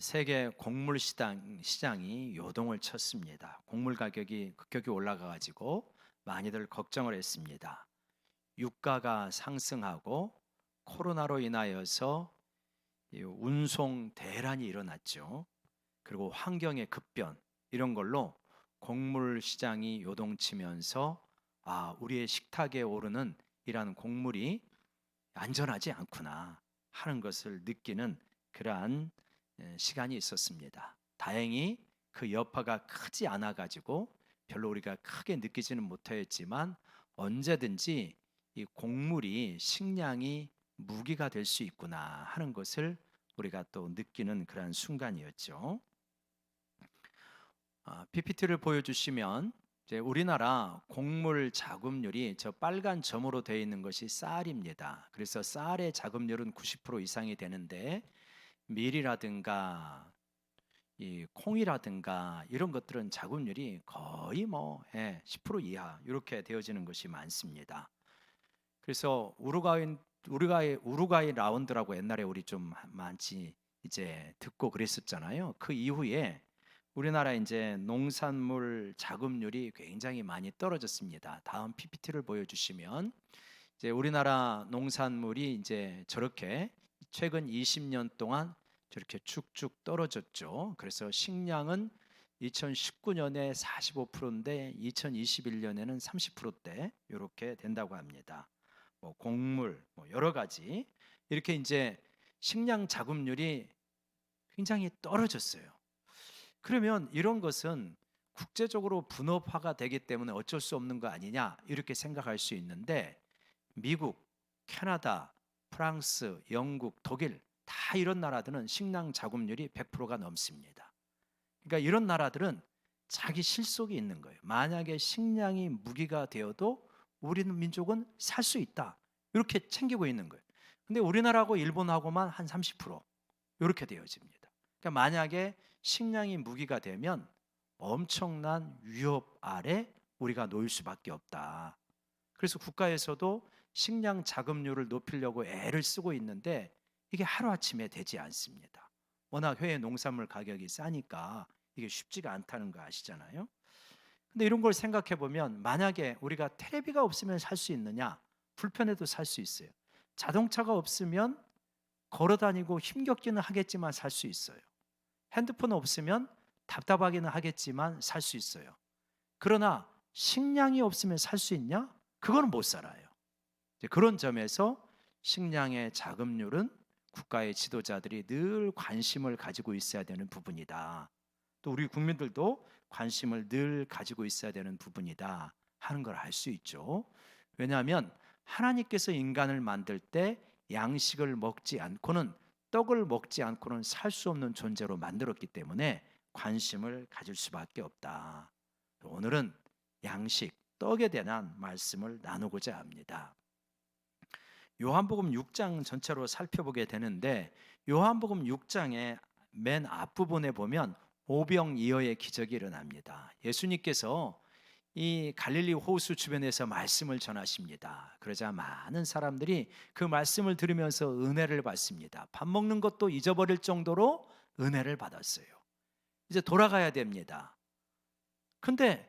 세계 곡물 시장이 요동을 쳤습니다. 곡물 가격이 급격히 올라가 가지고 많이들 걱정을 했습니다. 유가가 상승하고 코로나로 인하여서 이 운송 대란이 일어났죠. 그리고 환경의 급변 이런 걸로 곡물 시장이 요동치면서 우리의 식탁에 오르는 이러한 곡물이 안전하지 않구나 하는 것을 느끼는 그러한 시간이 있었습니다. 다행히 그 여파가 크지 않아 가지고 별로 우리가 크게 느끼지는 못하였지만 언제든지 이 곡물이 식량이 무기가 될 수 있구나 하는 것을 우리가 또 느끼는 그러한 순간이었죠. PPT를 보여주시면 이제 우리나라 곡물 자급률이 저 빨간 점으로 되어 있는 것이 쌀입니다. 그래서 쌀의 자급률은 90% 이상이 되는데 밀이라든가 이 콩이라든가 이런 것들은 자급률이 거의 10% 이하 이렇게 되어지는 것이 많습니다. 그래서 우루과이 라운드라고 옛날에 우리 좀 많지 이제 듣고 그랬었잖아요. 그 이후에 우리나라 이제 농산물 자급률이 굉장히 많이 떨어졌습니다. 다음 PPT를 보여주시면 이제 우리나라 농산물이 이제 저렇게 최근 20년 동안 저렇게 쭉쭉 떨어졌죠. 그래서 식량은 2019년에 45%인데 2021년에는 30%대 이렇게 된다고 합니다. 뭐 곡물, 뭐 여러 가지 이렇게 이제 식량 자급률이 굉장히 떨어졌어요. 그러면 이런 것은 국제적으로 분업화가 되기 때문에 어쩔 수 없는 거 아니냐 이렇게 생각할 수 있는데 미국, 캐나다, 프랑스, 영국, 독일 다 이런 나라들은 식량 자급률이 100%가 넘습니다. 그러니까 이런 나라들은 자기 실속이 있는 거예요. 만약에 식량이 무기가 되어도 우리는 민족은 살 수 있다. 이렇게 챙기고 있는 거예요. 근데 우리나라하고 일본하고만 한 30% 이렇게 되어집니다. 그러니까 만약에 식량이 무기가 되면 엄청난 위협 아래 우리가 놓일 수밖에 없다. 그래서 국가에서도 식량 자급률을 높이려고 애를 쓰고 있는데 이게 하루아침에 되지 않습니다. 워낙 해외 농산물 가격이 싸니까 이게 쉽지가 않다는 거 아시잖아요. 근데 이런 걸 생각해 보면 만약에 우리가 테레비가 없으면 살 수 있느냐? 불편해도 살 수 있어요. 자동차가 없으면 걸어 다니고 힘겹기는 하겠지만 살 수 있어요. 핸드폰 없으면 답답하기는 하겠지만 살 수 있어요. 그러나 식량이 없으면 살 수 있냐? 그거는 못 살아요. 그런 점에서 식량의 자급률은 국가의 지도자들이 늘 관심을 가지고 있어야 되는 부분이다. 또 우리 국민들도 관심을 늘 가지고 있어야 되는 부분이다 하는 걸 알 수 있죠. 왜냐하면 하나님께서 인간을 만들 때 양식을 먹지 않고는 떡을 먹지 않고는 살 수 없는 존재로 만들었기 때문에 관심을 가질 수밖에 없다. 오늘은 양식, 떡에 대한 말씀을 나누고자 합니다. 요한복음 6장 전체로 살펴보게 되는데 요한복음 6장의 맨 앞부분에 보면 오병이어의 기적이 일어납니다. 예수님께서 이 갈릴리 호수 주변에서 말씀을 전하십니다. 그러자 많은 사람들이 그 말씀을 들으면서 은혜를 받습니다. 밥 먹는 것도 잊어버릴 정도로 은혜를 받았어요. 이제 돌아가야 됩니다. 근데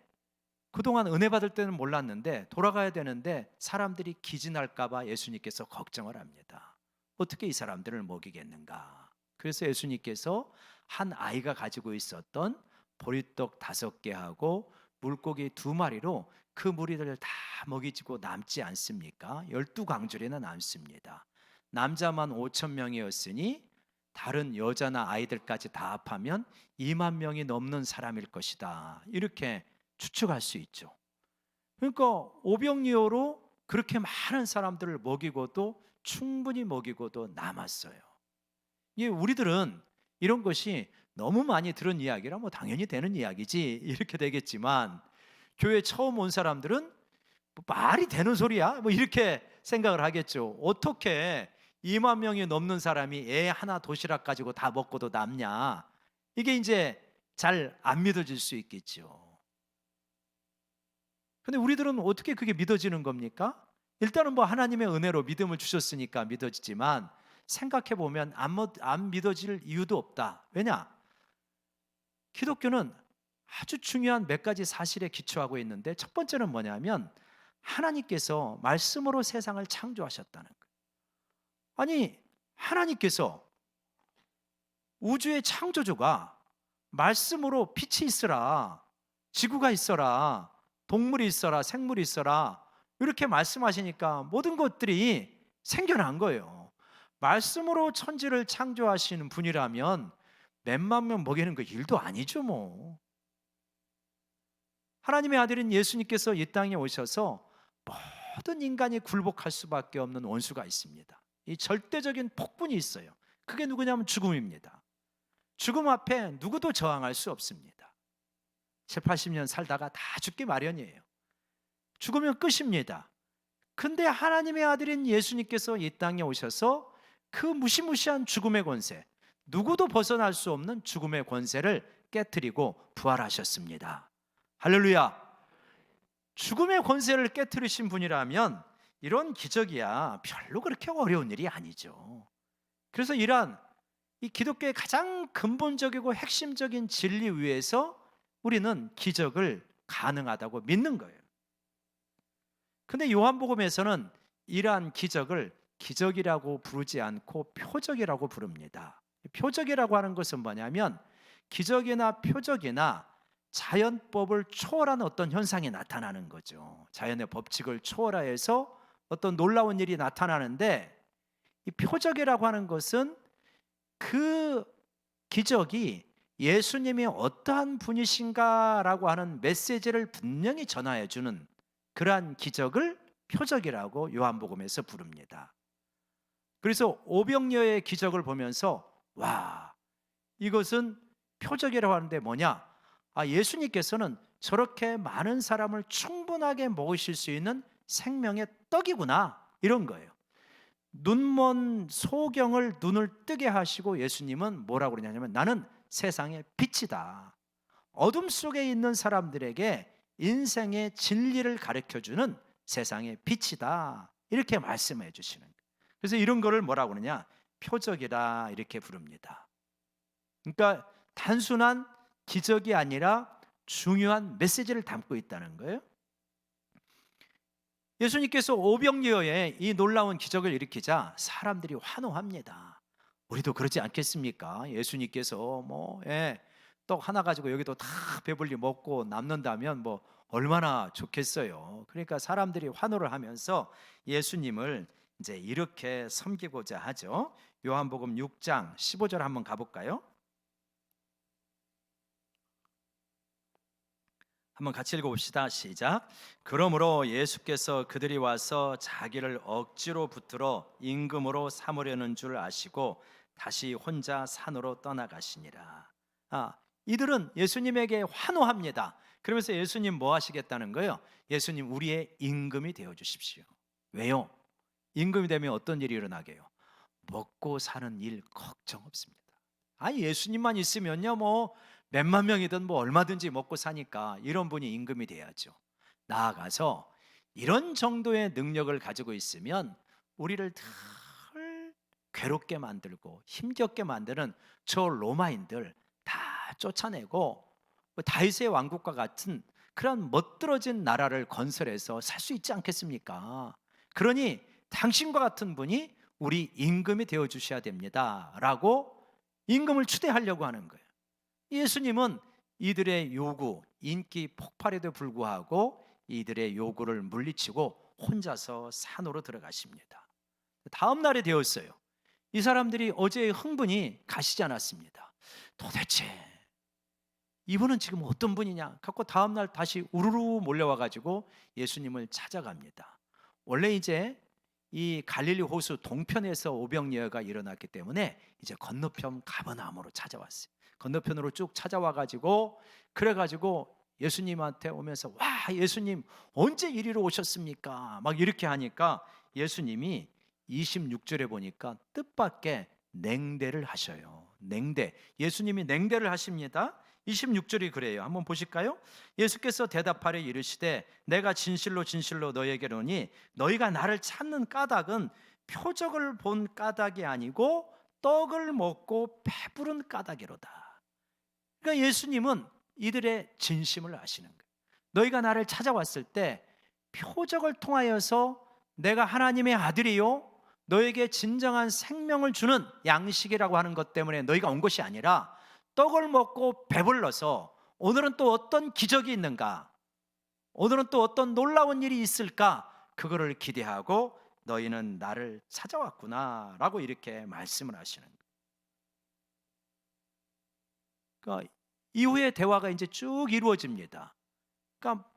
그동안 은혜 받을 때는 몰랐는데 돌아가야 되는데 사람들이 기진할까 봐 예수님께서 걱정을 합니다. 어떻게 이 사람들을 먹이겠는가? 그래서 예수님께서 한 아이가 가지고 있었던 보리떡 5개하고 물고기 2마리로 그 무리들을 다 먹이고 남지 않습니까? 12광줄이나 남습니다. 남자만 5천 명이었으니 다른 여자나 아이들까지 다 합하면 2만 명이 넘는 사람일 것이다. 이렇게 추측할 수 있죠. 그러니까 오병이어로 그렇게 많은 사람들을 먹이고도 충분히 먹이고도 남았어요. 이 우리들은 이런 것이 너무 많이 들은 이야기라 뭐 당연히 되는 이야기지 이렇게 되겠지만 교회 처음 온 사람들은 뭐 말이 되는 소리야 뭐 이렇게 생각을 하겠죠. 어떻게 2만 명이 넘는 사람이 애 하나 도시락 가지고 다 먹고도 남냐? 이게 이제 잘 안 믿어질 수 있겠죠. 근데 우리들은 어떻게 그게 믿어지는 겁니까? 일단은 뭐 하나님의 은혜로 믿음을 주셨으니까 믿어지지만 생각해 보면 안 믿어질 이유도 없다. 왜냐? 기독교는 아주 중요한 몇 가지 사실에 기초하고 있는데, 첫 번째는 뭐냐면 하나님께서 말씀으로 세상을 창조하셨다는 거예요. 아니, 하나님께서 우주의 창조주가 말씀으로 빛이 있어라, 지구가 있어라, 동물이 있어라, 생물이 있어라, 이렇게 말씀하시니까 모든 것들이 생겨난 거예요. 말씀으로 천지를 창조하시는 분이라면 몇만 명 먹이는 거 일도 아니죠 뭐. 하나님의 아들인 예수님께서 이 땅에 오셔서 모든 인간이 굴복할 수밖에 없는 원수가 있습니다. 이 절대적인 폭군이 있어요. 그게 누구냐면 죽음입니다. 죽음 앞에 누구도 저항할 수 없습니다. 7, 80년 살다가 다 죽기 마련이에요. 죽으면 끝입니다. 근데 하나님의 아들인 예수님께서 이 땅에 오셔서 그 무시무시한 죽음의 권세, 누구도 벗어날 수 없는 죽음의 권세를 깨트리고 부활하셨습니다. 할렐루야. 죽음의 권세를 깨트리신 분이라면 이런 기적이야 별로 그렇게 어려운 일이 아니죠. 그래서 이러한 이 기독교의 가장 근본적이고 핵심적인 진리 위에서 우리는 기적을 가능하다고 믿는 거예요. 근데 요한복음에서는 이러한 기적을 기적이라고 부르지 않고 표적이라고 부릅니다. 표적이라고 하는 것은 뭐냐면 기적이나 표적이나 자연법을 초월한 어떤 현상이 나타나는 거죠. 자연의 법칙을 초월하여서 어떤 놀라운 일이 나타나는데, 이 표적이라고 하는 것은 그 기적이 예수님이 어떠한 분이신가라고 하는 메시지를 분명히 전하여 주는 그러한 기적을 표적이라고 요한복음에서 부릅니다. 그래서 오병이어의 기적을 보면서 와, 이것은 표적이라고 하는데 뭐냐? 예수님께서는 저렇게 많은 사람을 충분하게 먹으실 수 있는 생명의 떡이구나, 이런 거예요. 눈먼 소경을 눈을 뜨게 하시고 예수님은 뭐라고 그러냐면 나는 세상의 빛이다. 어둠 속에 있는 사람들에게 인생의 진리를 가르쳐주는 세상의 빛이다, 이렇게 말씀해 주시는 거예요. 그래서 이런 거를 뭐라고 그러냐? 표적이다, 이렇게 부릅니다. 그러니까 단순한 기적이 아니라 중요한 메시지를 담고 있다는 거예요. 예수님께서 오병이어의 이 놀라운 기적을 일으키자 사람들이 환호합니다. 우리도 그러지 않겠습니까? 예수님께서 떡 하나 가지고 여기도 다 배불리 먹고 남는다면 얼마나 좋겠어요. 그러니까 사람들이 환호를 하면서 예수님을 이제 이렇게 섬기고자 하죠. 요한복음 6장 15절 한번 가볼까요? 한번 같이 읽어봅시다. 시작. 그러므로 예수께서 그들이 와서 자기를 억지로 붙들어 임금으로 삼으려는 줄 아시고 다시 혼자 산으로 떠나가시니라. 이들은 예수님에게 환호합니다. 그러면서 예수님 뭐 하시겠다는 거예요? 예수님 우리의 임금이 되어 주십시오. 왜요? 임금이 되면 어떤 일이 일어나게요? 먹고 사는 일 걱정 없습니다. 예수님만 있으면요 몇만 명이든 얼마든지 먹고 사니까 이런 분이 임금이 돼야죠. 나아가서 이런 정도의 능력을 가지고 있으면 우리를 늘 괴롭게 만들고 힘겹게 만드는 저 로마인들 다 쫓아내고 다윗의 왕국과 같은 그런 멋들어진 나라를 건설해서 살 수 있지 않겠습니까? 그러니 당신과 같은 분이 우리 임금이 되어 주셔야 됩니다 라고 임금을 추대하려고 하는 거예요. 예수님은 이들의 요구, 인기 폭발에도 불구하고 이들의 요구를 물리치고 혼자서 산으로 들어가십니다. 다음 날이 되었어요. 이 사람들이 어제의 흥분이 가시지 않았습니다. 도대체 이분은 지금 어떤 분이냐 갖고 다음 날 다시 우르르 몰려와 가지고 예수님을 찾아갑니다. 원래 이제 이 갈릴리 호수 동편에서 오병이어가 일어났기 때문에 이제 건너편 가버나움으로 찾아왔어요. 건너편으로 쭉 찾아와 가지고 그래가지고 예수님한테 오면서 와, 예수님 언제 이리로 오셨습니까? 막 이렇게 하니까 예수님이 26절에 보니까 뜻밖의 냉대를 하셔요. 냉대. 예수님이 냉대를 하십니다. 26절이 그래요. 한번 보실까요? 예수께서 대답하려 이르시되 내가 진실로 진실로 너희에게 이르노니 너희가 나를 찾는 까닭은 표적을 본 까닭이 아니고 떡을 먹고 배부른 까닭이로다. 그러니까 예수님은 이들의 진심을 아시는 거예요. 너희가 나를 찾아왔을 때 표적을 통하여서 내가 하나님의 아들이요 너에게 진정한 생명을 주는 양식이라고 하는 것 때문에 너희가 온 것이 아니라 떡을 먹고 배불러서 오늘은 또 어떤 기적이 있는가, 오늘은 또 어떤 놀라운 일이 있을까, 그거를 기대하고 너희는 나를 찾아왔구나 라고 이렇게 말씀을 하시는 거예요. 그러니까 이후에 대화가 이제 쭉 이루어집니다. 그러니까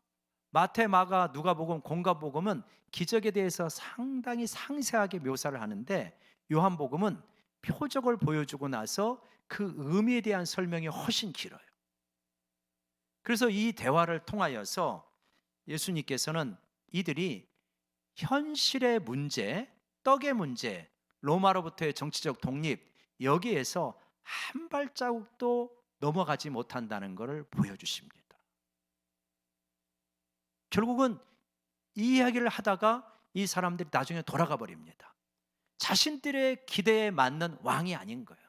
마태, 마가, 누가복음, 공가복음은 기적에 대해서 상당히 상세하게 묘사를 하는데 요한복음은 표적을 보여주고 나서 그 의미에 대한 설명이 훨씬 길어요. 그래서 이 대화를 통하여서 예수님께서는 이들이 현실의 문제, 떡의 문제, 로마로부터의 정치적 독립, 여기에서 한 발자국도 넘어가지 못한다는 것을 보여주십니다. 결국은 이 이야기를 하다가 이 사람들이 나중에 돌아가 버립니다. 자신들의 기대에 맞는 왕이 아닌 거예요.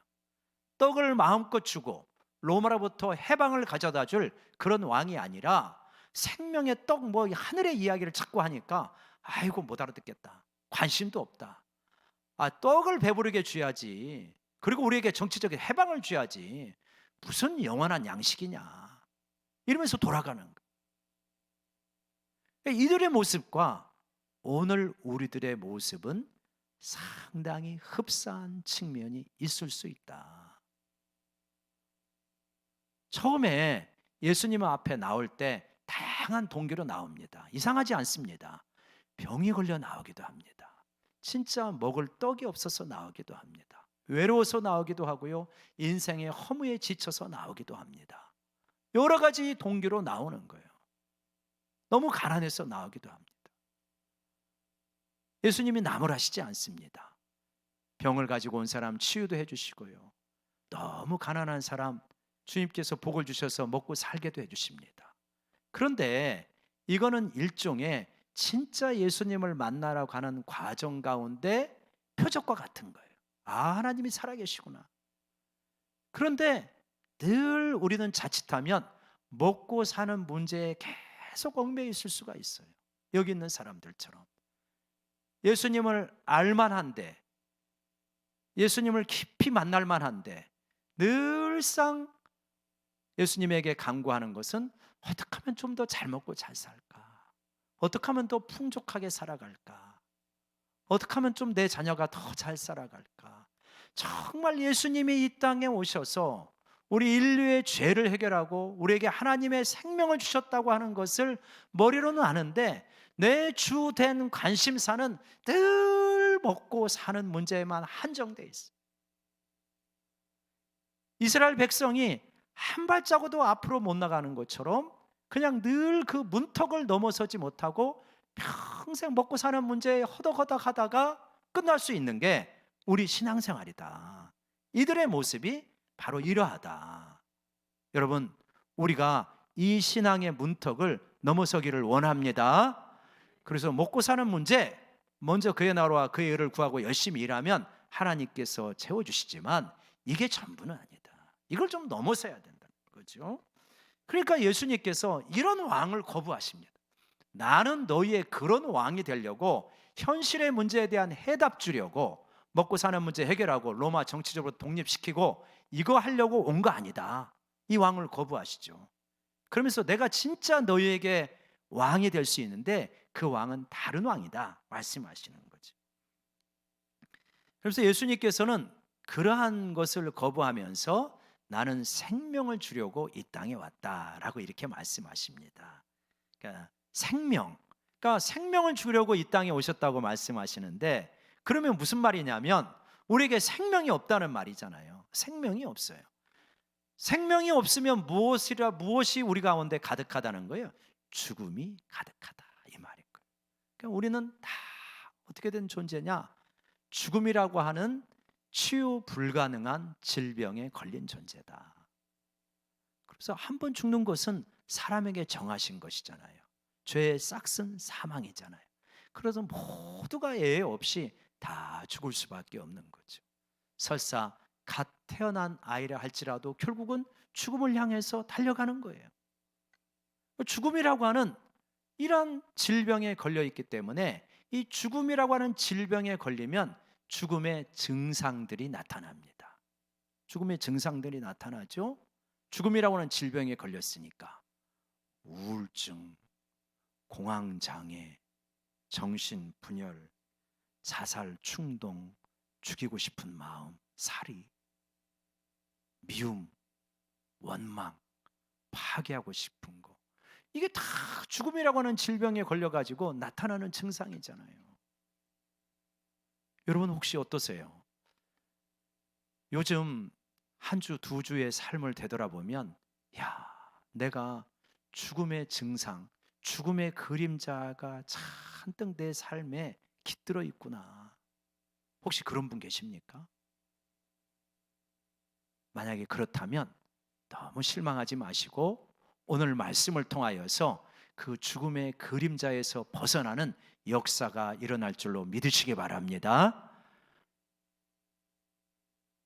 떡을 마음껏 주고 로마로부터 해방을 가져다 줄 그런 왕이 아니라 생명의 떡, 뭐 하늘의 이야기를 자꾸 하니까 아이고 못 알아듣겠다, 관심도 없다. 떡을 배부르게 줘야지, 그리고 우리에게 정치적인 해방을 줘야지, 무슨 영원한 양식이냐, 이러면서 돌아가는 거예요. 이들의 모습과 오늘 우리들의 모습은 상당히 흡사한 측면이 있을 수 있다. 처음에 예수님 앞에 나올 때 다양한 동기로 나옵니다. 이상하지 않습니다. 병이 걸려 나오기도 합니다. 진짜 먹을 떡이 없어서 나오기도 합니다. 외로워서 나오기도 하고요. 인생의 허무에 지쳐서 나오기도 합니다. 여러 가지 동기로 나오는 거예요. 너무 가난해서 나오기도 합니다. 예수님이 나무라시지 않습니다. 병을 가지고 온 사람 치유도 해주시고요. 너무 가난한 사람 주님께서 복을 주셔서 먹고 살게도 해주십니다. 그런데 이거는 일종의 진짜 예수님을 만나러 가는 과정 가운데 표적과 같은 거예요. 하나님이 살아계시구나. 그런데 늘 우리는 자칫하면 먹고 사는 문제에 계속 얽매여 있을 수가 있어요. 여기 있는 사람들처럼 예수님을 알만한데, 예수님을 깊이 만날 만한데 늘상 예수님에게 간구하는 것은 어떻게 하면 좀 더 잘 먹고 잘 살까? 어떻게 하면 더 풍족하게 살아갈까? 어떻게 하면 좀 내 자녀가 더 잘 살아갈까? 정말 예수님이 이 땅에 오셔서 우리 인류의 죄를 해결하고 우리에게 하나님의 생명을 주셨다고 하는 것을 머리로는 아는데 내 주된 관심사는 늘 먹고 사는 문제에만 한정돼 있어. 이스라엘 백성이 한 발자국도 앞으로 못 나가는 것처럼 그냥 늘 그 문턱을 넘어서지 못하고 평생 먹고 사는 문제에 허덕허덕 하다가 끝날 수 있는 게 우리 신앙생활이다. 이들의 모습이 바로 이러하다. 여러분, 우리가 이 신앙의 문턱을 넘어서기를 원합니다. 그래서 먹고 사는 문제, 먼저 그의 나라와 그의 의를 구하고 열심히 일하면 하나님께서 채워주시지만 이게 전부는 아니다. 이걸 좀 넘어서야 된다는 거죠. 그러니까 예수님께서 이런 왕을 거부하십니다. 나는 너희의 그런 왕이 되려고 현실의 문제에 대한 해답 주려고 먹고 사는 문제 해결하고 로마 정치적으로 독립시키고 이거 하려고 온 거 아니다. 이 왕을 거부하시죠. 그러면서 내가 진짜 너희에게 왕이 될 수 있는데 그 왕은 다른 왕이다 말씀하시는 거죠. 그래서 예수님께서는 그러한 것을 거부하면서 나는 생명을 주려고 이 땅에 왔다라고 이렇게 말씀하십니다. 그러니까 생명을 주려고 이 땅에 오셨다고 말씀하시는데, 그러면 무슨 말이냐면 우리에게 생명이 없다는 말이잖아요. 생명이 없어요. 생명이 없으면 무엇이 우리 가운데 가득하다는 거예요? 죽음이 가득하다 이 말인 거예요. 그러니까 우리는 다 어떻게 된 존재냐? 죽음이라고 하는 치유 불가능한 질병에 걸린 존재다. 그래서 한 번 죽는 것은 사람에게 정하신 것이잖아요. 죄의 싹은 사망이잖아요. 그래서 모두가 예외 없이 다 죽을 수밖에 없는 거죠. 설사 갓 태어난 아이라 할지라도 결국은 죽음을 향해서 달려가는 거예요. 죽음이라고 하는 이런 질병에 걸려 있기 때문에 이 죽음이라고 하는 질병에 걸리면 죽음의 증상들이 나타납니다. 죽음의 증상들이 나타나죠. 죽음이라고 하는 질병에 걸렸으니까 우울증, 공황장애, 정신분열, 자살 충동, 죽이고 싶은 마음, 살이, 미움, 원망, 파괴하고 싶은 거, 이게 다 죽음이라고 하는 질병에 걸려가지고 나타나는 증상이잖아요. 여러분 혹시 어떠세요? 요즘 한 주, 두 주의 삶을 되돌아보면 야, 내가 죽음의 증상, 죽음의 그림자가 잔뜩 내 삶에 깃들어 있구나. 혹시 그런 분 계십니까? 만약에 그렇다면 너무 실망하지 마시고 오늘 말씀을 통하여서 그 죽음의 그림자에서 벗어나는 역사가 일어날 줄로 믿으시기 바랍니다.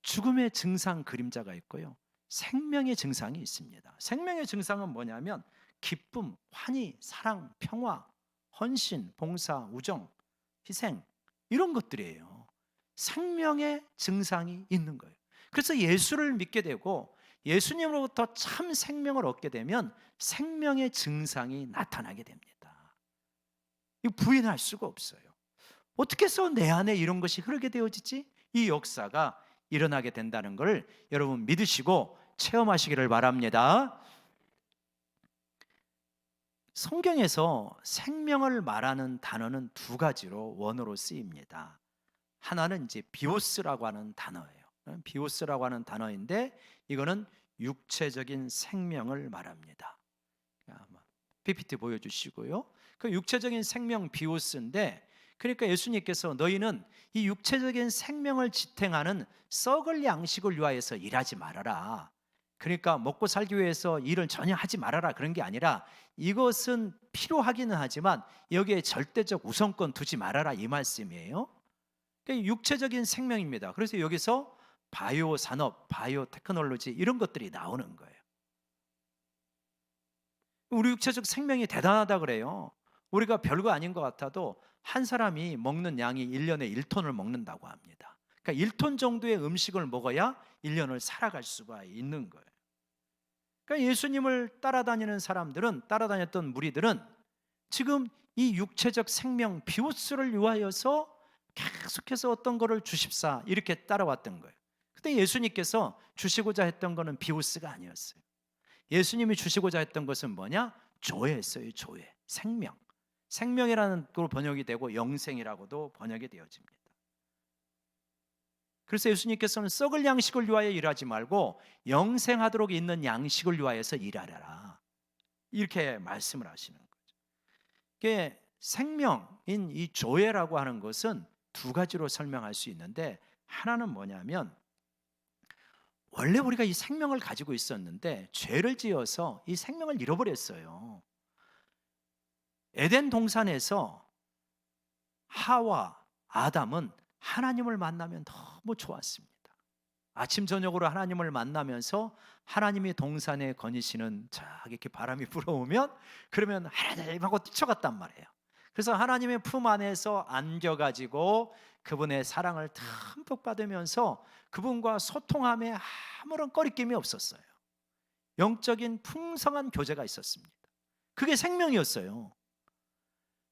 죽음의 증상 그림자가 있고요, 생명의 증상이 있습니다. 생명의 증상은 뭐냐면 기쁨, 환희, 사랑, 평화, 헌신, 봉사, 우정, 희생, 이런 것들이에요. 생명의 증상이 있는 거예요. 그래서 예수를 믿게 되고 예수님으로부터 참 생명을 얻게 되면 생명의 증상이 나타나게 됩니다. 이거 부인할 수가 없어요. 어떻게 해서 내 안에 이런 것이 흐르게 되어지지? 이 역사가 일어나게 된다는 걸 여러분 믿으시고 체험하시기를 바랍니다. 성경에서 생명을 말하는 단어는 두 가지로 원어로 쓰입니다. 하나는 이제 비오스라고 하는 단어예요. 비오스라고 하는 단어인데 이거는 육체적인 생명을 말합니다. PPT 보여주시고요. 그 육체적인 생명 비오스인데, 그러니까 예수님께서 너희는 이 육체적인 생명을 지탱하는 썩을 양식을 위하여서 일하지 말아라. 그러니까 먹고 살기 위해서 일을 전혀 하지 말아라, 그런 게 아니라 이것은 필요하기는 하지만 여기에 절대적 우선권 두지 말아라, 이 말씀이에요. 그러니까 육체적인 생명입니다. 그래서 여기서 바이오 산업, 바이오 테크놀로지 이런 것들이 나오는 거예요. 우리 육체적 생명이 대단하다 그래요. 우리가 별거 아닌 것 같아도 한 사람이 먹는 양이 1년에 1톤을 먹는다고 합니다. 그러니까 1톤 정도의 음식을 먹어야 1년을 살아갈 수가 있는 거예요. 그러니까 예수님을 따라다니는 사람들은, 따라다녔던 무리들은 지금 이 육체적 생명 비오스를 위하여서 계속해서 어떤 거를 주십사 이렇게 따라왔던 거예요. 근데 예수님께서 주시고자 했던 거는 비오스가 아니었어요. 예수님이 주시고자 했던 것은 뭐냐? 조예였어요. 조예, 생명. 생명이라는 걸로 번역이 되고 영생이라고도 번역이 되어집니다. 그래서 예수님께서는 썩을 양식을 위하여 일하지 말고 영생하도록 있는 양식을 위하여서 일하라, 이렇게 말씀을 하시는 거죠. 이게 생명인 이 조예라고 하는 것은 두 가지로 설명할 수 있는데, 하나는 뭐냐면 원래 우리가 이 생명을 가지고 있었는데 죄를 지어서 이 생명을 잃어버렸어요. 에덴 동산에서 하와 아담은 하나님을 만나면 너무 좋았습니다. 아침 저녁으로 하나님을 만나면서 하나님이 동산에 거니시는 자 이렇게 바람이 불어오면 그러면 하나님하고 뛰쳐갔단 말이에요. 그래서 하나님의 품 안에서 안겨가지고 그분의 사랑을 듬뿍 받으면서 그분과 소통함에 아무런 꺼리낌이 없었어요. 영적인 풍성한 교제가 있었습니다. 그게 생명이었어요.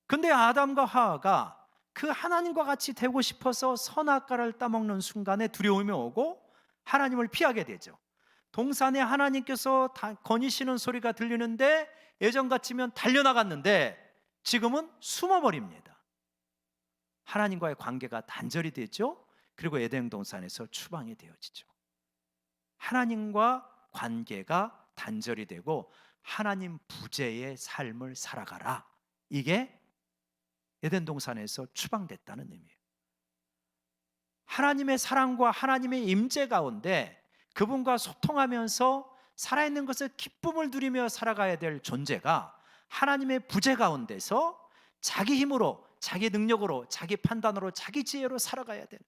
근데 아담과 하와가 그 하나님과 같이 되고 싶어서 선악과를 따먹는 순간에 두려움이 오고 하나님을 피하게 되죠. 동산에 하나님께서 거니시는 소리가 들리는데 예전 같으면 달려나갔는데 지금은 숨어버립니다. 하나님과의 관계가 단절이 되죠. 그리고 에덴 동산에서 추방이 되어지죠. 하나님과 관계가 단절이 되고 하나님 부재의 삶을 살아가라, 이게 에덴 동산에서 추방됐다는 의미예요. 하나님의 사랑과 하나님의 임재 가운데 그분과 소통하면서 살아있는 것에 기쁨을 누리며 살아가야 될 존재가 하나님의 부재 가운데서 자기 힘으로 자기 능력으로, 자기 판단으로, 자기 지혜로 살아가야 되는,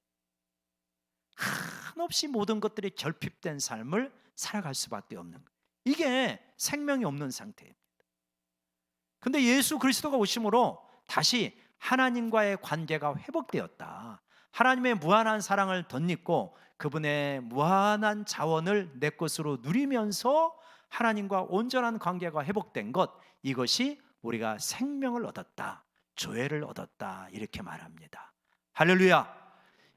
한없이 모든 것들이 결핍된 삶을 살아갈 수밖에 없는 거예요. 이게 생명이 없는 상태입니다. 근데 예수 그리스도가 오심으로 다시 하나님과의 관계가 회복되었다. 하나님의 무한한 사랑을 덧입고 그분의 무한한 자원을 내 것으로 누리면서 하나님과 온전한 관계가 회복된 것, 이것이 우리가 생명을 얻었다, 조회를 얻었다, 이렇게 말합니다. 할렐루야.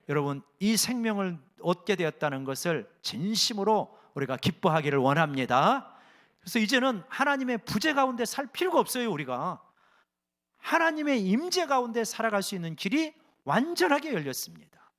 여러분, 이 생명을 얻게 되었다는 것을 진심으로 우리가 기뻐하기를 원합니다. 그래서 이제는 하나님의 부재 가운데 살 필요가 없어요. 우리가 하나님의 임재 가운데 살아갈 수 있는 길이 완전하게 열렸습니다.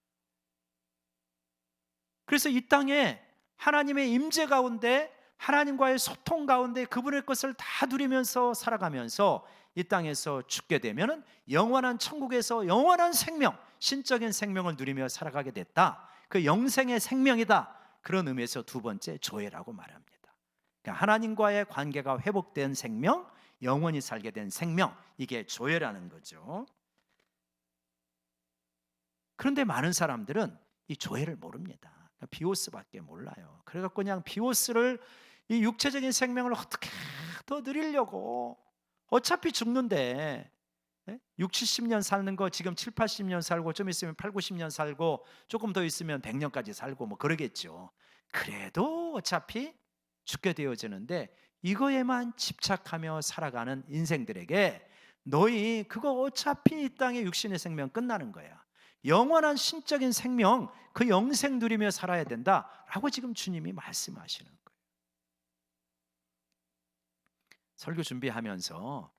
그래서 이 땅에 하나님의 임재 가운데, 하나님과의 소통 가운데 그분의 것을 다 누리면서 살아가면서 이 땅에서 죽게 되면 영원한 천국에서 영원한 생명, 신적인 생명을 누리며 살아가게 됐다. 그 영생의 생명이다. 그런 의미에서 두 번째, 조회라고 말합니다. 그러니까 하나님과의 관계가 회복된 생명, 영원히 살게 된 생명, 이게 조회라는 거죠. 그런데 많은 사람들은 이 조회를 모릅니다. 비오스밖에 몰라요. 그래갖고 그냥 비오스를, 이 육체적인 생명을 어떻게 더 누리려고, 어차피 죽는데 6, 70년 사는 거 지금 7, 80년 살고, 좀 있으면 8, 90년 살고, 조금 더 있으면 100년까지 살고 뭐 그러겠죠. 그래도 어차피 죽게 되어지는데 이거에만 집착하며 살아가는 인생들에게, 너희 그거 어차피 이 땅의 육신의 생명 끝나는 거야. 영원한 신적인 생명, 그 영생 누리며 살아야 된다라고 지금 주님이 말씀하시는 거예요. 설교 준비하면서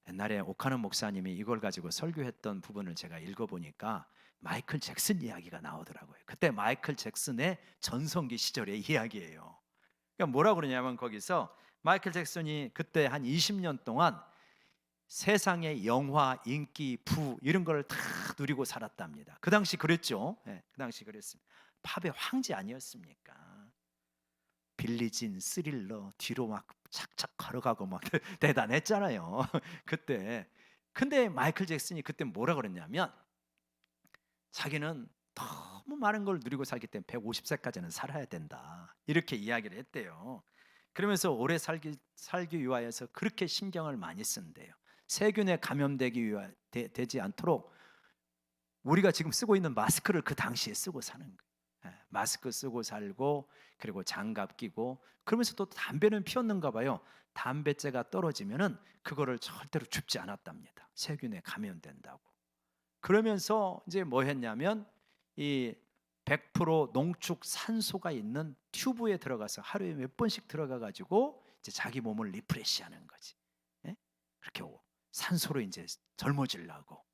옛날에 오카는 목사님이 이걸 가지고 설교했던 부분을 제가 읽어보니까 마이클 잭슨 이야기가 나오더라고요. 그때 마이클 잭슨의 전성기 시절의 이야기예요. 그러니까 뭐라고 그러냐면, 거기서 마이클 잭슨이 그때 한 20년 동안 세상의 영화, 인기, 부 이런 걸 다 누리고 살았답니다. 그 당시 그랬죠. 네, 그 당시 그랬습니다. 팝의 황제 아니었습니까? 빌리진, 스릴러 뒤로 막 착착 걸어가고 막 대단했잖아요. 그때. 근데 마이클 잭슨이 그때 뭐라 그랬냐면, 자기는 너무 많은 걸 누리고 살기 때문에 150세까지는 살아야 된다, 이렇게 이야기를 했대요. 그러면서 오래 살기 위하여서 그렇게 신경을 많이 쓴대요. 세균에 감염되기 되지 않도록 우리가 지금 쓰고 있는 마스크를 그 당시에 쓰고 사는 거예요. 마스크 쓰고 살고, 그리고 장갑 끼고, 그러면서 또 담배는 피웠는가 봐요. 담배째가 떨어지면은 그거를 절대로 줍지 않았답니다. 세균에 감염된다고. 그러면서 이제 뭐 했냐면, 이 100% 농축 산소가 있는 튜브에 들어가서 하루에 몇 번씩 들어가 가지고 이제 자기 몸을 리프레시하는 거지. 예? 그렇게 산소로 이제 젊어지려고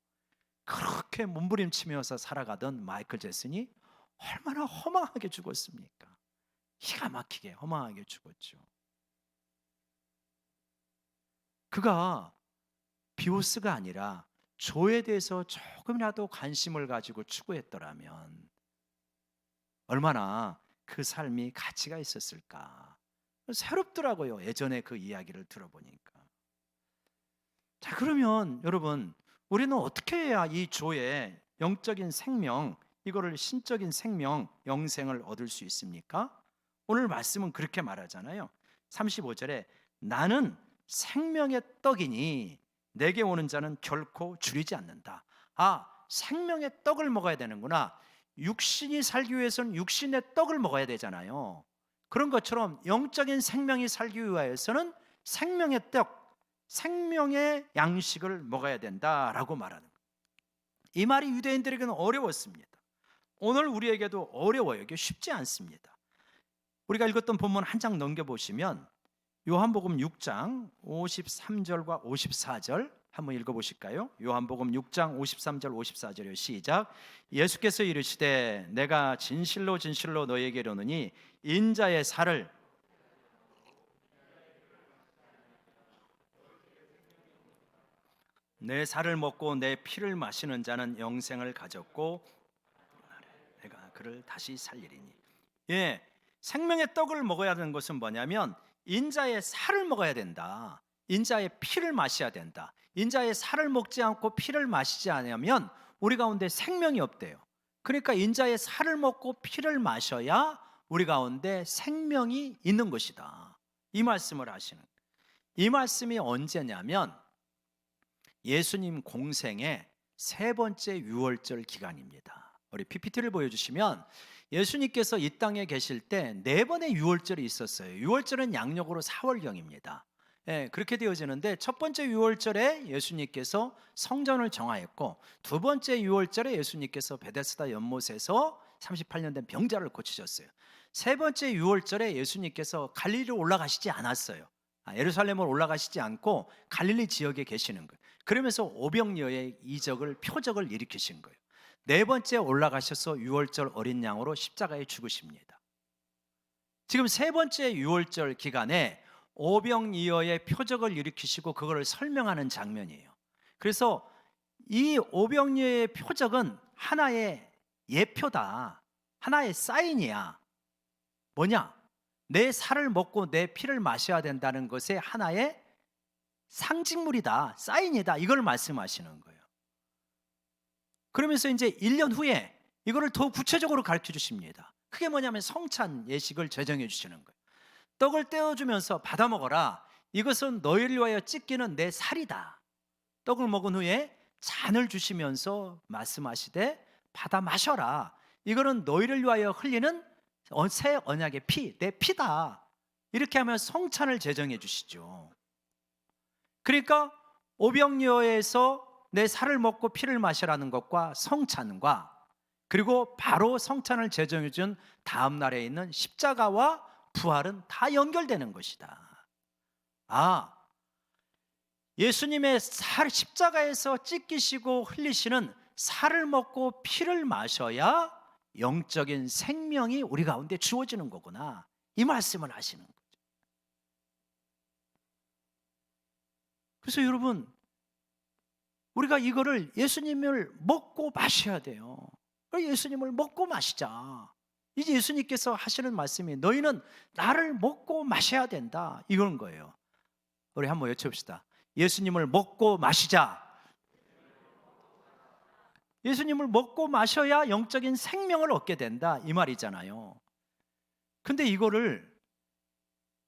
그렇게 몸부림치면서 살아가던 마이클 잭슨이 얼마나 허망하게 죽었습니까? 기가 막히게 허망하게 죽었죠. 그가 비오스가 아니라 조에 대해서 조금이라도 관심을 가지고 추구했더라면 얼마나 그 삶이 가치가 있었을까. 새롭더라고요, 예전에 그 이야기를 들어보니까. 자, 그러면 여러분, 우리는 어떻게 해야 이 조의 영적인 생명, 이거를 신적인 생명, 영생을 얻을 수 있습니까? 오늘 말씀은 그렇게 말하잖아요. 35절에 나는 생명의 떡이니 내게 오는 자는 결코 줄이지 않는다. 아, 생명의 떡을 먹어야 되는구나. 육신이 살기 위해서는 육신의 떡을 먹어야 되잖아요. 그런 것처럼 영적인 생명이 살기 위하여서는 생명의 떡, 생명의 양식을 먹어야 된다라고 말하는 거예요. 이 말이 유대인들에게는 어려웠습니다. 오늘 우리에게도 어려워요. 이게 쉽지 않습니다. 우리가 읽었던 본문 한 장 넘겨보시면 요한복음 6장 53절과 54절 한번 읽어보실까요? 요한복음 6장 53절 54절이요. 시작. 예수께서 이르시되 내가 진실로 진실로 너희에게 이르노니 인자의 살을 내 살을 먹고 내 피를 마시는 자는 영생을 가졌고 내가 그를 다시 살리리니. 예, 생명의 떡을 먹어야 하는 것은 뭐냐면 인자의 살을 먹어야 된다. 인자의 피를 마셔야 된다. 인자의 살을 먹지 않고 피를 마시지 않으면 우리 가운데 생명이 없대요. 그러니까 인자의 살을 먹고 피를 마셔야 우리 가운데 생명이 있는 것이다. 이 말씀을 하시는. 이 말씀이 언제냐면 예수님 공생의 세 번째 유월절 기간입니다. 우리 PPT를 보여주시면 예수님께서 이 땅에 계실 때 네 번의 유월절이 있었어요. 유월절은 양력으로 4월경입니다. 그렇게 되어지는데 첫 번째 유월절에 예수님께서 성전을 정하였고 두 번째 유월절에 예수님께서 베데스다 연못에서 38년 된 병자를 고치셨어요. 세 번째 유월절에 예수님께서 갈릴리로 올라가시지 않았어요. 예루살렘으로 올라가시지 않고 갈릴리 지역에 계시는 거예요. 그러면서 오병이어의 이적을 표적을 일으키신 거예요. 네 번째 올라가셔서 유월절 어린 양으로 십자가에 죽으십니다. 지금 세 번째 유월절 기간에 오병이어의 표적을 일으키시고 그거를 설명하는 장면이에요. 그래서 이 오병이어의 표적은 하나의 예표다. 하나의 사인이야. 뭐냐? 내 살을 먹고 내 피를 마셔야 된다는 것의 하나의 상징물이다. 사인이다. 이걸 말씀하시는 거예요. 그러면서 이제 1년 후에 이거를 더 구체적으로 가르쳐 주십니다. 그게 뭐냐면 성찬 예식을 제정해 주시는 거예요. 떡을 떼어주면서 받아 먹어라. 이것은 너희를 위하여 찢기는 내 살이다. 떡을 먹은 후에 잔을 주시면서 말씀하시되 받아 마셔라. 이거는 너희를 위하여 흘리는 새 언약의 피, 내 피다. 이렇게 하면 성찬을 제정해 주시죠. 그러니까 오병이어에서 내 살을 먹고 피를 마시라는 것과 성찬과 그리고 바로 성찬을 제정해 준 다음 날에 있는 십자가와 부활은 다 연결되는 것이다. 예수님의 십자가에서 찢기시고 흘리시는 살을 먹고 피를 마셔야 영적인 생명이 우리 가운데 주어지는 거구나. 이 말씀을 하시는 거죠. 그래서 여러분, 우리가 이거를 예수님을 먹고 마셔야 돼요. 예수님을 먹고 마시자. 이제 예수님께서 하시는 말씀이 너희는 나를 먹고 마셔야 된다. 이런 거예요. 우리 한번 외쳐봅시다. 예수님을 먹고 마시자. 예수님을 먹고 마셔야 영적인 생명을 얻게 된다. 이 말이잖아요. 근데 이거를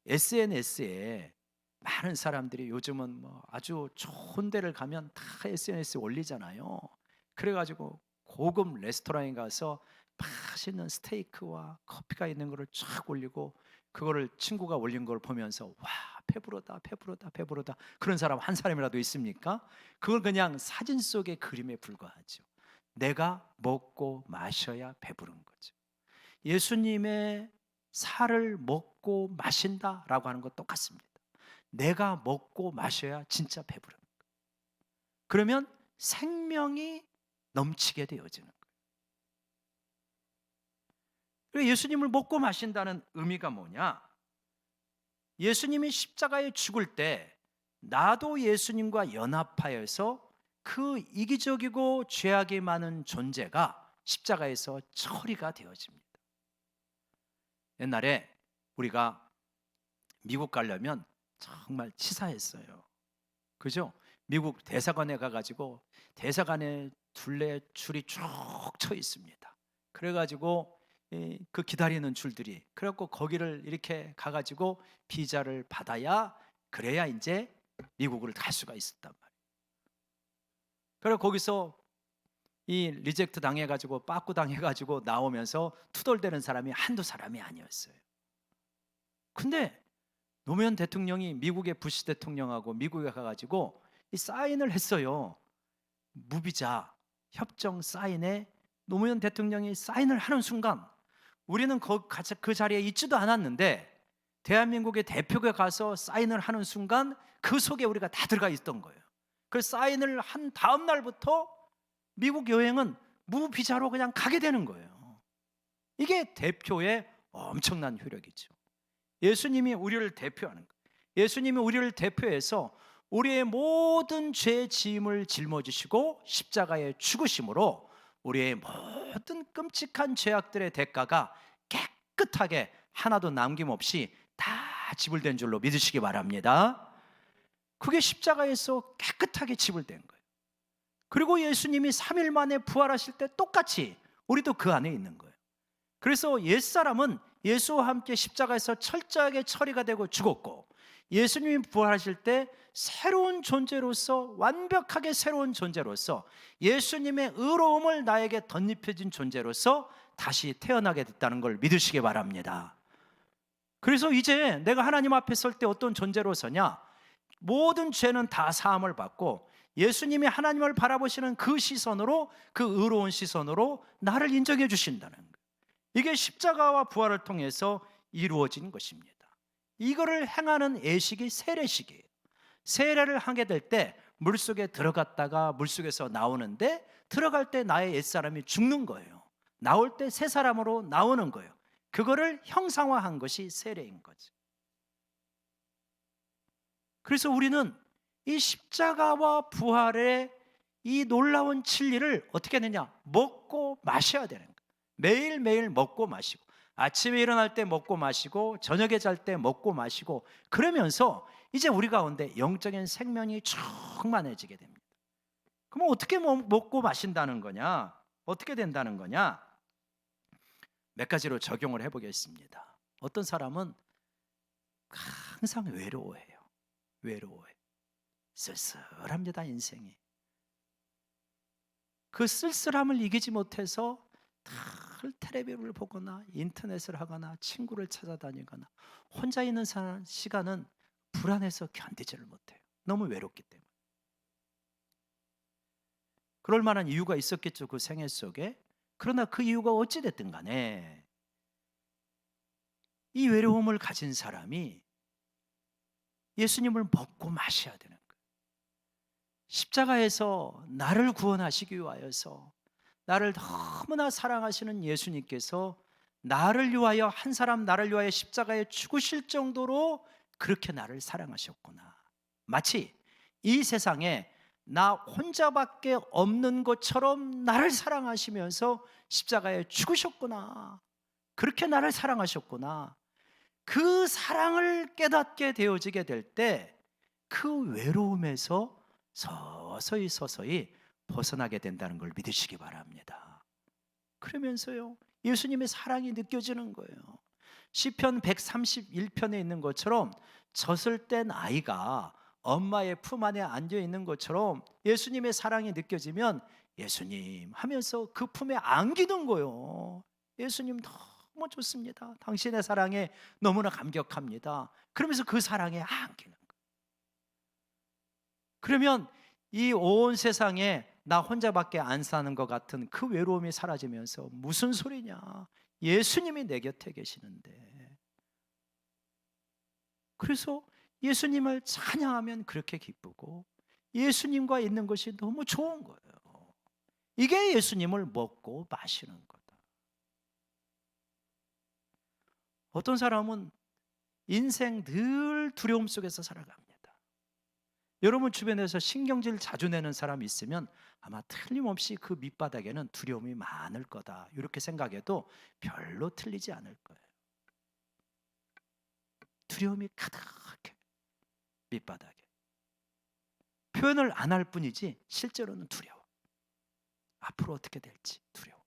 SNS에 많은 사람들이 요즘은 뭐 아주 좋은 데를 가면 다 SNS에 올리잖아요. 그래가지고 고급 레스토랑에 가서 맛있는 스테이크와 커피가 있는 거를 쫙 올리고 그거를 친구가 올린 걸 보면서 와 배부르다 배부르다 배부르다 그런 사람 한 사람이라도 있습니까? 그걸 그냥 사진 속의 그림에 불과하죠. 내가 먹고 마셔야 배부른 거죠. 예수님의 살을 먹고 마신다라고 하는 것 똑같습니다. 내가 먹고 마셔야 진짜 배부른 거예요. 그러면 생명이 넘치게 되어지는 거예요. 그리고 예수님을 먹고 마신다는 의미가 뭐냐? 예수님이 십자가에 죽을 때 나도 예수님과 연합하여서 그 이기적이고 죄악이 많은 존재가 십자가에서 처리가 되어집니다. 옛날에 우리가 미국 가려면 정말 치사했어요. 그죠? 미국 대사관에 가가지고 대사관에 둘레 줄이 쭉 쳐 있습니다. 그래가지고 그 기다리는 줄들이 그래갖고 거기를 이렇게 가가지고 비자를 받아야 그래야 이제 미국을 갈 수가 있었단 말이에요. 그래서 거기서 이 리젝트 당해가지고 빠꾸 당해가지고 나오면서 투덜대는 사람이 한두 사람이 아니었어요. 근데 노무현 대통령이 미국의 부시 대통령하고 미국에 가가지고 이 사인을 했어요. 무비자 협정 사인에 노무현 대통령이 사인을 하는 순간 우리는 그 자리에 있지도 않았는데 대한민국의 대표가 가서 사인을 하는 순간 그 속에 우리가 다 들어가 있던 거예요. 그 사인을 한 다음 날부터 미국 여행은 무비자로 그냥 가게 되는 거예요. 이게 대표의 엄청난 효력이죠. 예수님이 우리를 대표하는 거예요. 예수님이 우리를 대표해서 우리의 모든 죄 지임을 짊어지시고 십자가에 죽으심으로 우리의 모든 끔찍한 죄악들의 대가가 깨끗하게 하나도 남김없이 다 지불된 줄로 믿으시기 바랍니다. 그게 십자가에서 깨끗하게 지불된 거예요. 그리고 예수님이 3일 만에 부활하실 때 똑같이 우리도 그 안에 있는 거예요. 그래서 옛사람은 예수와 함께 십자가에서 철저하게 처리가 되고 죽었고, 예수님이 부활하실 때 새로운 존재로서, 완벽하게 새로운 존재로서, 예수님의 의로움을 나에게 덧입혀진 존재로서 다시 태어나게 됐다는 걸 믿으시기 바랍니다. 그래서 이제 내가 하나님 앞에 설 때 어떤 존재로 서냐? 모든 죄는 다 사함을 받고 예수님이 하나님을 바라보시는 그 시선으로, 그 의로운 시선으로 나를 인정해 주신다는 거예요. 이게 십자가와 부활을 통해서 이루어진 것입니다. 이거를 행하는 예식이 세례식이에요. 세례를 하게 될 때 물속에 들어갔다가 물속에서 나오는데, 들어갈 때 나의 옛사람이 죽는 거예요. 나올 때 새 사람으로 나오는 거예요. 그거를 형상화한 것이 세례인 거죠. 그래서 우리는 이 십자가와 부활의 이 놀라운 진리를 어떻게 하느냐? 먹고 마셔야 되는 거예요. 매일매일 먹고 마시고, 아침에 일어날 때 먹고 마시고, 저녁에 잘 때 먹고 마시고, 그러면서 이제 우리 가운데 영적인 생명이 충만해지게 됩니다. 그럼 어떻게 먹고 마신다는 거냐? 어떻게 된다는 거냐? 몇 가지로 적용을 해보겠습니다. 어떤 사람은 항상 외로워해요. 외로워해요. 쓸쓸합니다, 인생이. 그 쓸쓸함을 이기지 못해서 늘 텔레비를 보거나 인터넷을 하거나 친구를 찾아다니거나 혼자 있는 시간은 불안해서 견디지를 못해요. 너무 외롭기 때문에. 그럴 만한 이유가 있었겠죠, 그 생애 속에. 그러나 그 이유가 어찌됐든 간에 이 외로움을 가진 사람이 예수님을 먹고 마셔야 되는 거예요. 십자가에서 나를 구원하시기 위하여서, 나를 너무나 사랑하시는 예수님께서 나를 위하여, 한 사람 나를 위하여 십자가에 죽으실 정도로 그렇게 나를 사랑하셨구나. 마치 이 세상에 나 혼자밖에 없는 것처럼 나를 사랑하시면서 십자가에 죽으셨구나. 그렇게 나를 사랑하셨구나. 그 사랑을 깨닫게 되어지게 될 때 그 외로움에서 서서히 벗어나게 된다는 걸 믿으시기 바랍니다. 그러면서요, 예수님의 사랑이 느껴지는 거예요. 시편 131편에 있는 것처럼 젖을 뗀 아이가 엄마의 품 안에 앉아 있는 것처럼 예수님의 사랑이 느껴지면 예수님 하면서 그 품에 안기는 거예요. 예수님 너무 좋습니다. 당신의 사랑에 너무나 감격합니다. 그러면서 그 사랑에 안기는 거예요. 그러면 이 온 세상에 나 혼자밖에 안 사는 것 같은 그 외로움이 사라지면서, 무슨 소리냐, 예수님이 내 곁에 계시는데. 그래서 예수님을 찬양하면 그렇게 기쁘고 예수님과 있는 것이 너무 좋은 거예요. 이게 예수님을 먹고 마시는 거다. 어떤 사람은 인생 늘 두려움 속에서 살아갑니다. 여러분 주변에서 신경질 자주 내는 사람이 있으면 아마 틀림없이 그 밑바닥에는 두려움이 많을 거다, 이렇게 생각해도 별로 틀리지 않을 거예요. 두려움이 가득해, 밑바닥에. 표현을 안 할 뿐이지 실제로는 두려워. 앞으로 어떻게 될지 두려워.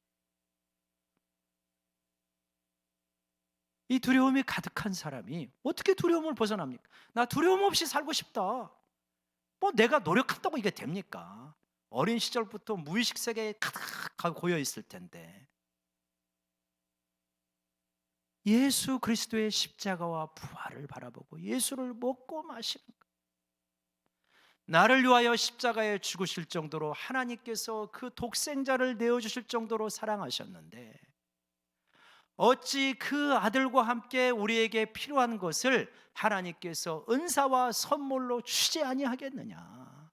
이 두려움이 가득한 사람이 어떻게 두려움을 벗어납니까? 나 두려움 없이 살고 싶다. 뭐 내가 노력한다고 이게 됩니까? 어린 시절부터 무의식 세계에 가득 고여 있을 텐데. 예수 그리스도의 십자가와 부활을 바라보고 예수를 먹고 마시는 것. 나를 위하여 십자가에 죽으실 정도로 하나님께서 그 독생자를 내어주실 정도로 사랑하셨는데, 어찌 그 아들과 함께 우리에게 필요한 것을 하나님께서 은사와 선물로 주지 아니하겠느냐.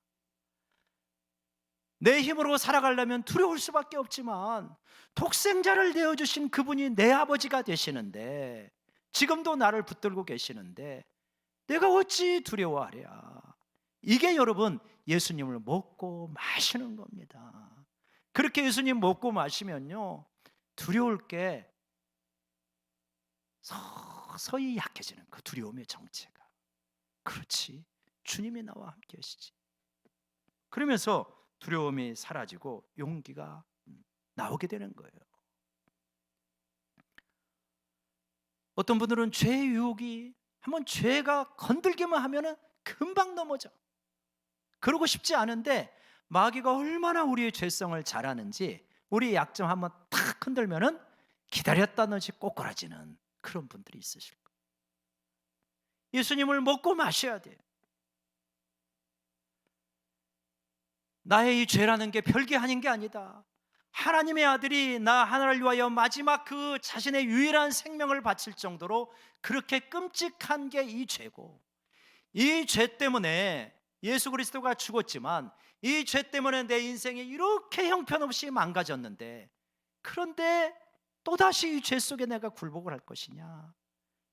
내 힘으로 살아가려면 두려울 수밖에 없지만 독생자를 내어주신 그분이 내 아버지가 되시는데, 지금도 나를 붙들고 계시는데 내가 어찌 두려워하랴. 이게 여러분 예수님을 먹고 마시는 겁니다. 그렇게 예수님 먹고 마시면요, 두려울 게 서서히 약해지는 그 두려움의 정체가. 그렇지, 주님이 나와 함께 하시지. 그러면서 두려움이 사라지고 용기가 나오게 되는 거예요. 어떤 분들은 죄의 유혹이 한번 죄가 건들기만 하면은 금방 넘어져. 그러고 싶지 않은데 마귀가 얼마나 우리의 죄성을 잘 아는지 우리의 약점 한번 탁 흔들면은 기다렸다는 듯이 꼬꾸라지는 그런 분들이 있으실 거예요. 예수님을 먹고 마셔야 돼요. 나의 이 죄라는 게 별게 아닌 게 아니다. 하나님의 아들이 나 하나를 위하여 마지막 그 자신의 유일한 생명을 바칠 정도로 그렇게 끔찍한 게 이 죄고, 이 죄 때문에 예수 그리스도가 죽었지만 이 죄 때문에 내 인생이 이렇게 형편없이 망가졌는데, 그런데 또다시 이 죄 속에 내가 굴복을 할 것이냐.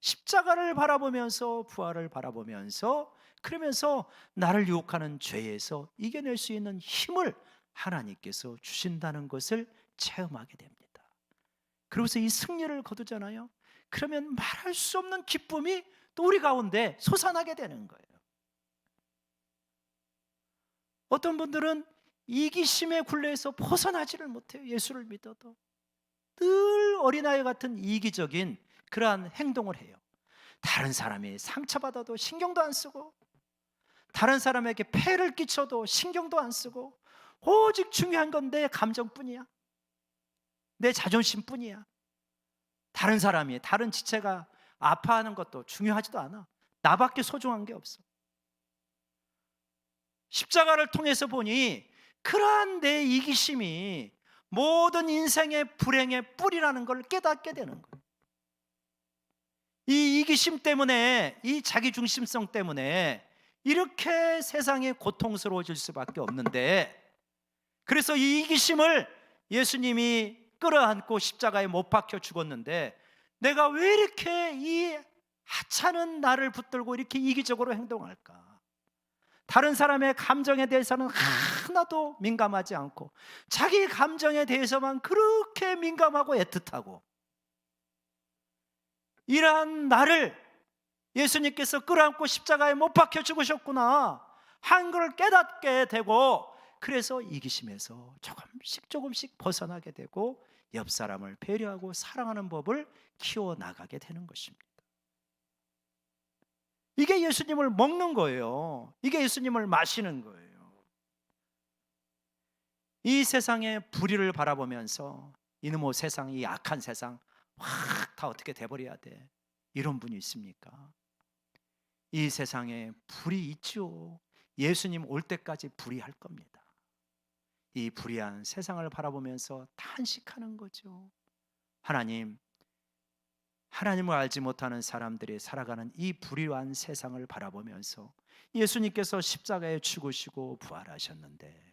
십자가를 바라보면서 부활을 바라보면서 그러면서 나를 유혹하는 죄에서 이겨낼 수 있는 힘을 하나님께서 주신다는 것을 체험하게 됩니다. 그러면서 이 승리를 거두잖아요. 그러면 말할 수 없는 기쁨이 또 우리 가운데 솟아나게 되는 거예요. 어떤 분들은 이기심의 굴레에서 벗어나지를 못해요. 예수를 믿어도 늘 어린아이 같은 이기적인 그러한 행동을 해요. 다른 사람이 상처받아도 신경도 안 쓰고, 다른 사람에게 폐를 끼쳐도 신경도 안 쓰고, 오직 중요한 건 내 감정뿐이야. 내 자존심뿐이야. 다른 사람이, 다른 지체가 아파하는 것도 중요하지도 않아. 나밖에 소중한 게 없어. 십자가를 통해서 보니 그러한 내 이기심이 모든 인생의 불행의 뿌리라는 걸 깨닫게 되는 거예요. 이 이기심 때문에, 이 자기중심성 때문에 이렇게 세상이 고통스러워질 수밖에 없는데, 그래서 이 이기심을 예수님이 끌어안고 십자가에 못 박혀 죽었는데, 내가 왜 이렇게 이 하찮은 나를 붙들고 이렇게 이기적으로 행동할까? 다른 사람의 감정에 대해서는 하나도 민감하지 않고 자기 감정에 대해서만 그렇게 민감하고 애틋하고, 이러한 나를 예수님께서 끌어안고 십자가에 못 박혀 죽으셨구나 한 걸 깨닫게 되고, 그래서 이기심에서 조금씩 벗어나게 되고 옆 사람을 배려하고 사랑하는 법을 키워나가게 되는 것입니다. 이게 예수님을 먹는 거예요. 이게 예수님을 마시는 거예요. 이 세상의 불의를 바라보면서 이놈의 세상, 이 악한 세상 확 다 어떻게 돼버려야 돼, 이런 분이 있습니까? 이 세상에 불이 있죠. 예수님 올 때까지 불의할 겁니다. 이 불의한 세상을 바라보면서 탄식하는 거죠. 하나님을 알지 못하는 사람들이 살아가는 이 불의한 세상을 바라보면서 예수님께서 십자가에 죽으시고 부활하셨는데,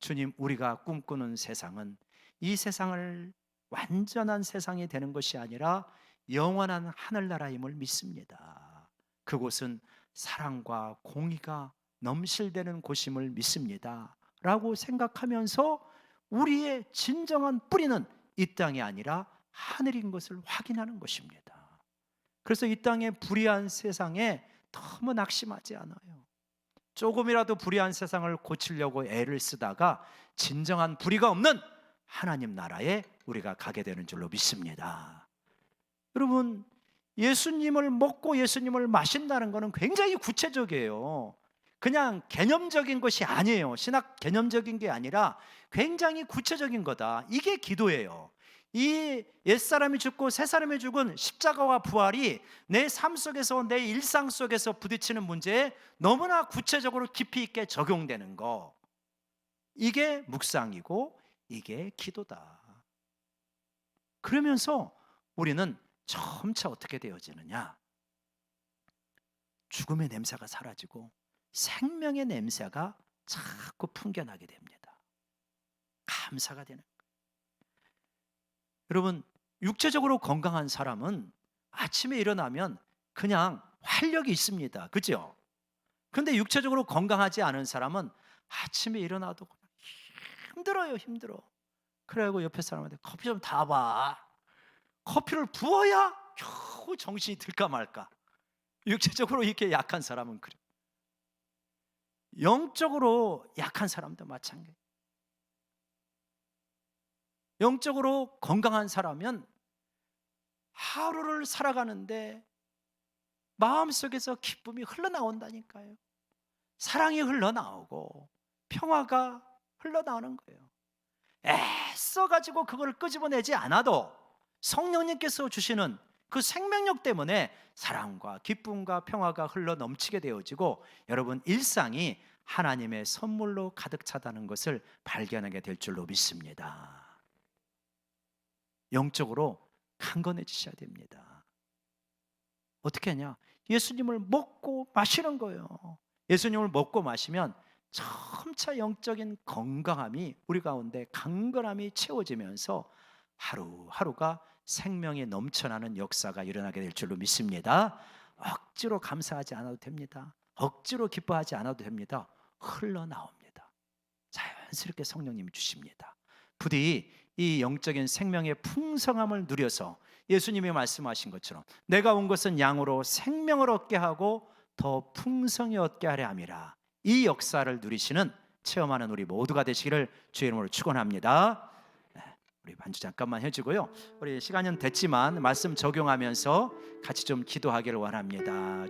주님, 우리가 꿈꾸는 세상은 이 세상을 완전한 세상이 되는 것이 아니라 영원한 하늘나라임을 믿습니다. 그곳은 사랑과 공의가 넘실대는 곳임을 믿습니다 라고 생각하면서 우리의 진정한 뿌리는 이 땅이 아니라 하늘인 것을 확인하는 것입니다. 그래서 이 땅의 불의한 세상에 너무 낙심하지 않아요. 조금이라도 불의한 세상을 고치려고 애를 쓰다가 진정한 불의가 없는 하나님 나라에 우리가 가게 되는 줄로 믿습니다. 여러분, 예수님을 먹고 예수님을 마신다는 것은 굉장히 구체적이에요. 그냥 개념적인 것이 아니에요. 신학 개념적인 게 아니라 굉장히 구체적인 거다. 이게 기도예요. 이 옛사람이 죽고 새사람이 죽은 십자가와 부활이 내 삶 속에서, 내 일상 속에서 부딪히는 문제에 너무나 구체적으로 깊이 있게 적용되는 거, 이게 묵상이고 이게 기도다. 그러면서 우리는 점차 어떻게 되어지느냐, 죽음의 냄새가 사라지고 생명의 냄새가 자꾸 풍겨나게 됩니다. 감사가 되는 거예요. 여러분, 육체적으로 건강한 사람은 아침에 일어나면 그냥 활력이 있습니다. 그죠? 그런데 육체적으로 건강하지 않은 사람은 아침에 일어나도 힘들어요. 그래고 옆에 사람한테 커피 좀 타봐. 커피를 부어야 겨우 정신이 들까 말까. 육체적으로 이렇게 약한 사람은 그래. 영적으로 약한 사람도 마찬가지. 영적으로 건강한 사람은 하루를 살아가는데 마음속에서 기쁨이 흘러나온다니까요. 사랑이 흘러나오고 평화가 흘러나오는 거예요. 애써가지고 그걸 끄집어내지 않아도 성령님께서 주시는 그 생명력 때문에 사랑과 기쁨과 평화가 흘러 넘치게 되어지고 여러분 일상이 하나님의 선물로 가득 차다는 것을 발견하게 될 줄로 믿습니다. 영적으로 강건해지셔야 됩니다. 어떻게 하냐? 예수님을 먹고 마시는 거예요. 예수님을 먹고 마시면 점차 영적인 건강함이 우리 가운데 강건함이 채워지면서 하루하루가 생명이 넘쳐나는 역사가 일어나게 될 줄로 믿습니다. 억지로 감사하지 않아도 됩니다. 억지로 기뻐하지 않아도 됩니다. 흘러나옵니다. 자연스럽게 성령님이 주십니다. 부디 이 영적인 생명의 풍성함을 누려서 예수님이 말씀하신 것처럼 내가 온 것은 양으로 생명을 얻게 하고 더 풍성히 얻게 하려 함이라. 이 역사를 누리시는 체험하는 우리 모두가 되시기를 주의 이름으로 축원합니다. 우리 반주 잠깐만 해주고요. 우리 시간은 됐지만 말씀 적용하면서 같이 좀 기도하기를 원합니다.